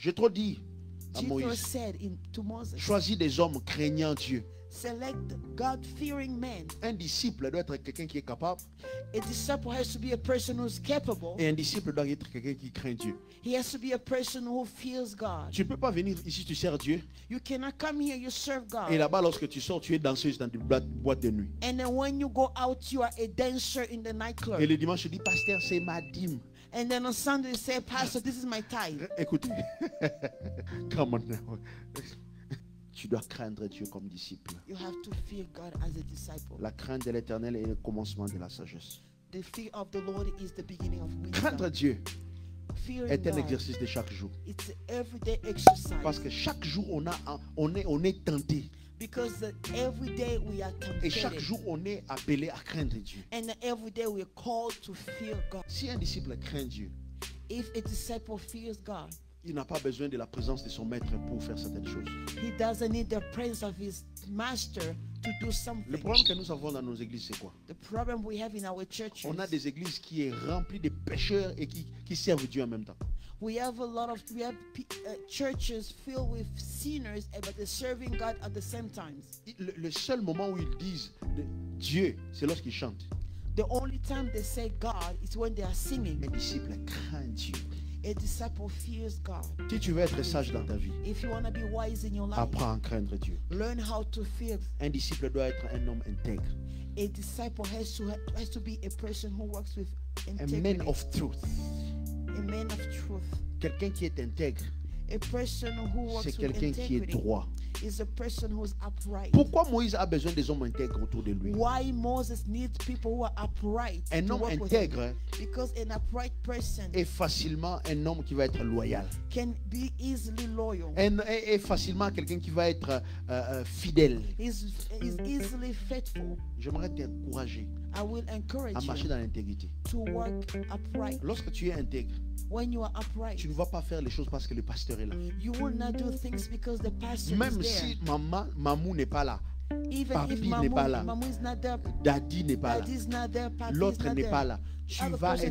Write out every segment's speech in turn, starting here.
J'ai trop dit à Jethro Moïse, said to Moses, choisis des hommes craignant Dieu. select God-fearing men. Un disciple doit être quelqu'un qui est capable. A disciple has to be a person who's capable. Et un disciple doit être quelqu'un qui craint Dieu. He has to be a person who fears God. Tu ne peux pas venir ici, tu sers Dieu. You cannot come here, you serve God. Et là-bas, lorsque tu sors, tu es danseuse dans des boîtes de nuit. And then when you go out, you are a dancer in the nightclub. Et le dimanche, tu dis, pasteur, c'est ma dîme. And then on Sunday, you say, Pastor, this is my tithe. Écoute, come on now. Tu dois craindre Dieu comme disciple. You have to fear God as a disciple. La crainte de l'Éternel est le commencement de la sagesse. The fear of the Lord is the beginning of Craindre wisdom. Dieu Fearing est un God, exercice de chaque jour. it's an everyday exercise. Parce que chaque jour, on est tenté. Because every day we are Et chaque tempted. jour, on est appelé à craindre Dieu. And every day we are called to fear God. Si un disciple craint Dieu, If a disciple fears God, il n'a pas besoin de la présence de son maître pour faire certaines choses. he doesn't need the presence of his master to do Le something. problème que nous avons dans nos églises, c'est quoi? The problem we have in our churches, On a des églises qui est remplies de pécheurs et qui servent Dieu en même temps. we have churches filled with sinners, but they're serving God at the same time. Le seul moment où ils disent Dieu, c'est lorsqu'ils chantent. The only time they say God is when they are singing. Un disciple craint Dieu. A disciple fears God. Si tu veux être sage dans ta vie, If you want to be wise in your life, apprends à craindre Dieu. learn how to fear. Un disciple doit être un homme intègre. A disciple has to be a person who works with Un integrity. man of truth. A man of truth. Quelqu'un qui est intègre, A person who works c'est with quelqu'un qui est integrity droit. is a person who's upright. Pourquoi Moïse a besoin des hommes intègres autour de lui? Why Moses needs people who are upright Un to homme work with him? intègre Because an upright person est facilement un homme qui va être loyal. can be easily loyal. Est facilement quelqu'un qui va être fidèle. Is easily faithful. J'aimerais t'encourager I will encourage à marcher you dans l'intégrité. to work upright. Lorsque tu es intègre, When you are upright, tu ne vas pas faire les choses parce que le pasteur est là. you will not do things because the pastor Même is there. si mamou n'est pas là, Even papi if n'est pas là, Mamu is not there, daddy n'est pas là, Daddy is not there, Papi is l'autre not n'est there, pas là, other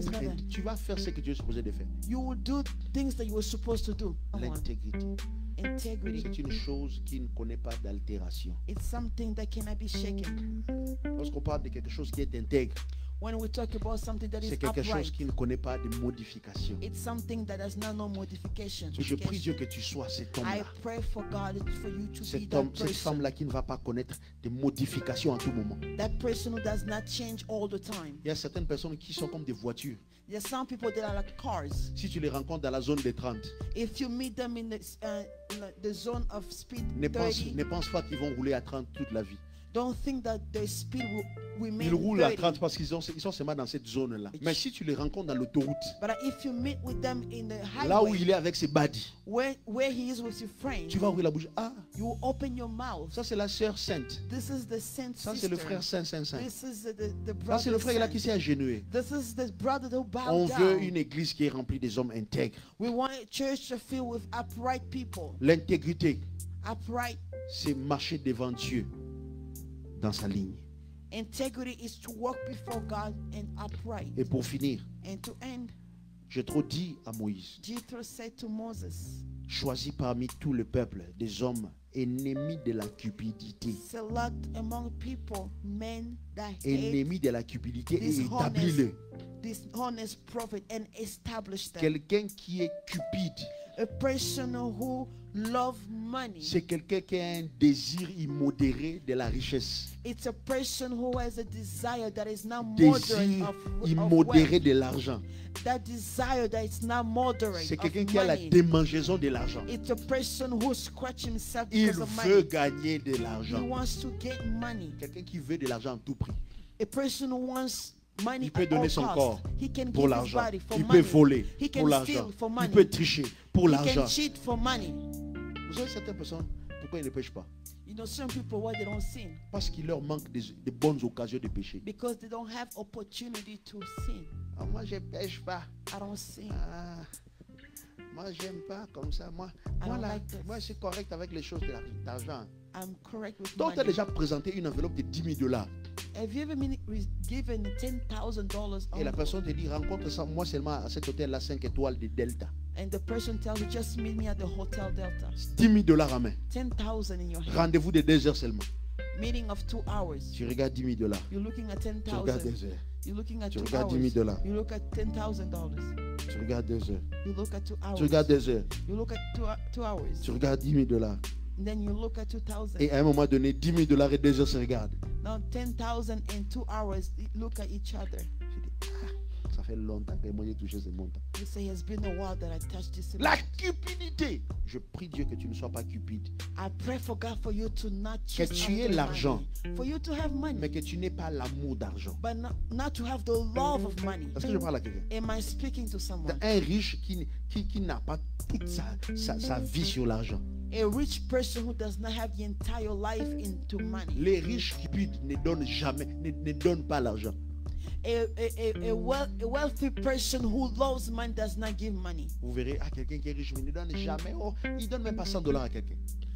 tu vas faire ce que tu es supposé de faire. you will do things that you were supposed to do. L'intégrité, Integrity. c'est une chose qui ne connaît pas d'altération. It's something that cannot be shaken. Lorsqu'on parle de quelque chose qui est intègre, When we talk about something that is c'est quelque upright, chose qui ne connaît pas de modification. it's something that has no modification. Et je prie Dieu que tu sois cet I homme-là. pray for God for you to be Cet that homme, cette person. femme-là qui ne va pas connaître de modifications en tout moment. That person who does not change all the time. Il y a certaines personnes qui sont comme des voitures. There's some people that are like cars. Si tu les rencontres dans la zone des 30, If you meet them in the zone of speed ne 30, pense pas qu'ils vont rouler à 30 toute la vie. don't think that their speed will remain Ils roulent à 30. 30 parce qu'ils sont seulement dans cette zone-là. Mais si tu les rencontres dans l'autoroute, But if you meet with them in the là où highway, il est avec ses buddies, where he is with your friend, tu vas ouvrir la bouche. Ah, you will open your mouth. ça c'est la sœur sainte. This is the saint Ça c'est sister. le frère saint, saint, saint. This is the Ça brother c'est le frère là qui saint. s'est agenouillé. This is the brother who bowed On veut down. une église qui est remplie des hommes intègres. We want a church to fill with upright people. L'intégrité, Upright c'est marcher devant Dieu dans sa ligne. integrity is to walk before God and upright. Et pour finir, And to end, j'ai trop dit à Moïse, Jethro said to Moses, choisis parmi tout le peuple des hommes ennemis de la cupidité. select among people men that hate Ennemis de la cupidité et dishonest, établis-le. dishonest prophet and establish them. Quelqu'un qui est cupide, A person who love money. c'est quelqu'un qui a un désir immodéré de la richesse. It's a person who has a desire that is not Désir moderate of immodéré wealth. de l'argent. That desire that is not moderate C'est of quelqu'un qui a la money. démangeaison de l'argent. It's a person who scratch himself Il because of veut money. gagner de He l'argent. wants to get money. Quelqu'un qui veut de l'argent à tout prix. A person who wants money Il peut at donner all son costs. corps He can pour give his l'argent. body for Il money. peut voler He pour can l'argent. steal for Il money. peut tricher pour He l'argent. can cheat for money. Vous savez, certaines personnes, pourquoi ils ne pêchent pas? You know, some people, why they don't sin? Parce qu'il leur manque de bonnes occasions de pécher. Because they don't have opportunity to sin. Ah, moi, je ne pêche pas. I don't sin. Ah, moi, j'aime pas comme ça. Moi, don't là, like this. moi, je suis correct avec les choses d'argent. I'm correct with Donc, tu as money. déjà présenté une enveloppe de 10 000 $. Have you ever been given $10,000 Et la personne te dit, rencontre ça, moi seulement à cet hôtel-là, 5 étoiles de Delta. And the person tells you, just meet me at the Hotel Delta. 10 000 dollars à main. 10,000 in your hand. Rendez-vous de 2 heures seulement. Meeting of 2 hours. Tu regardes 10 000 dollars. You're looking at Tu regardes 10,000. 2 heures. You're looking at Tu 2 regardes 10 000 hours. dollars. You look at $10,000. Tu regardes 2 heures. You look at 2 hours. Tu regardes 2 heures. You look at 2 hours. Tu regardes 10 000 dollars. And then you look at 2,000. Et à un moment donné, 10 000 dollars et 2 heures se regardent. Now 10,000 and 2 hours look at each other. Je dis, ah, ça fait longtemps que moi j'ai touché ce montant. You say, it's been a while that I touched this La amount. cupidité. Je prie Dieu que tu ne sois pas cupide. I pray for God for you to not Que chase tu aies after l'argent, money. For you to have money, mais que tu n'aies pas l'amour d'argent. but not to have the love of money. Est-ce que je parle à quelqu'un? Am I speaking to someone? Un riche qui n'a pas toute sa vie sur l'argent. A rich person who does not have the entire life into money. Les riches cupides ne donnent jamais, ne donnent pas l'argent. A wealthy person who loves money does not give money. Vous verrez, quelqu'un qui est riche, mais il ne donne jamais. Oh, il donne même pas 100 dollars à quelqu'un.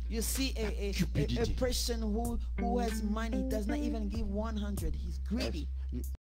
You see a Cupidity. person who has money does not even give 100. He's greedy.